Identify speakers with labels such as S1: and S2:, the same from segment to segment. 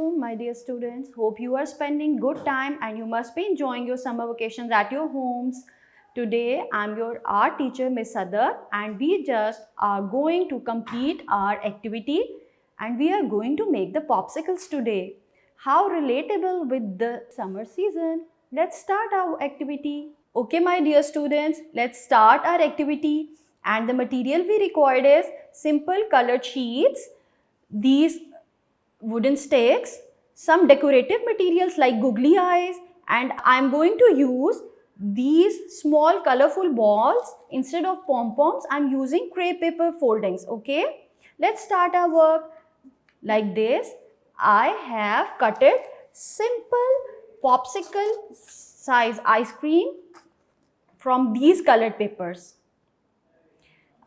S1: afternoon, my dear students. Hope you are spending good time and you must be enjoying your summer vacations at your homes. Today, I'm your art teacher, Miss Sadaf, and we just are going to complete our activity and we are going to make the popsicles today. How relatable with the summer season. Let's start our activity. Okay, my dear students, let's start our activity. And the material we required is simple colored sheets, these wooden sticks, some decorative materials like googly eyes, and I'm going to use these small colorful balls. Instead of pom-poms, I'm using crepe paper foldings. Okay, let's start our work. Like this, I have cut it simple popsicle size ice cream from these colored papers.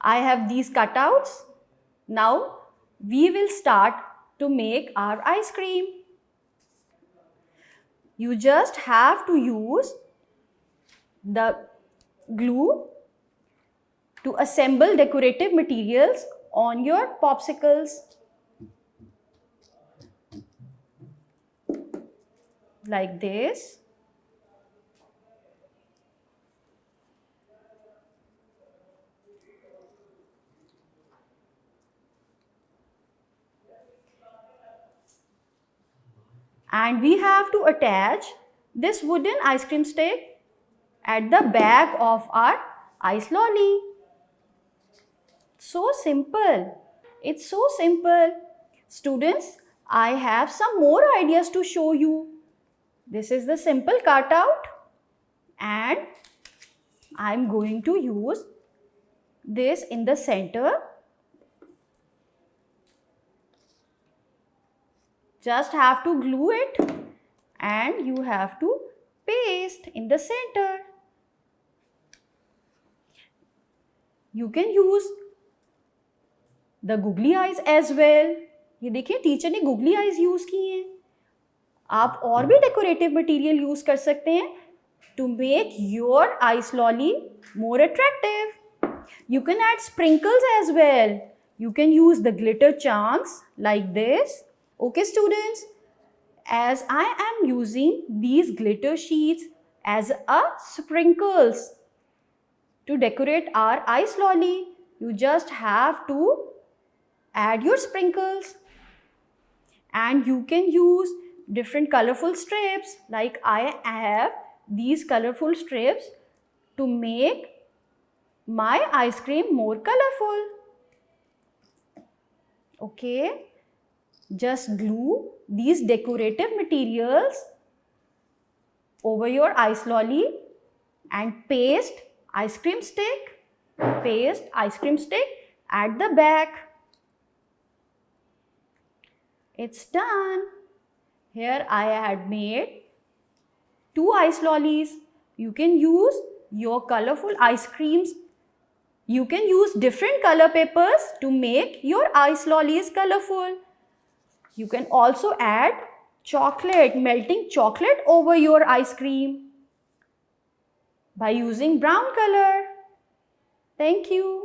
S1: I have these cutouts. Now we will start to make our ice cream. You just have to use the glue to assemble decorative materials on your popsicles. Like this. And we have to attach this wooden ice cream stick at the back of our ice lolly. So simple. It's so simple. Students, I have some more ideas to show you. This is the simple cutout and I'm going to use this in the center. Just have to glue it and you have to paste in the center. You can use the googly eyes as well. ये देखिए teacher ने googly eyes use किए हैं. आप और भी decorative material use कर सकते हैं to make your ice lolly more attractive. You can add sprinkles as well. You can use the glitter chunks like this. Okay, students, as I am using these glitter sheets as a sprinkles to decorate our ice lolly, you just have to add your sprinkles. And you can use different colorful strips, like I have these colorful strips to make my ice cream more colorful. Okay, just glue these decorative materials over your ice lolly and paste ice cream stick at the back. It's done. Here I had made 2 ice lollies. You can use your colorful ice creams. You can use different color papers to make your ice lollies colorful. You can also add chocolate, melting chocolate over your ice cream by using brown color. Thank you.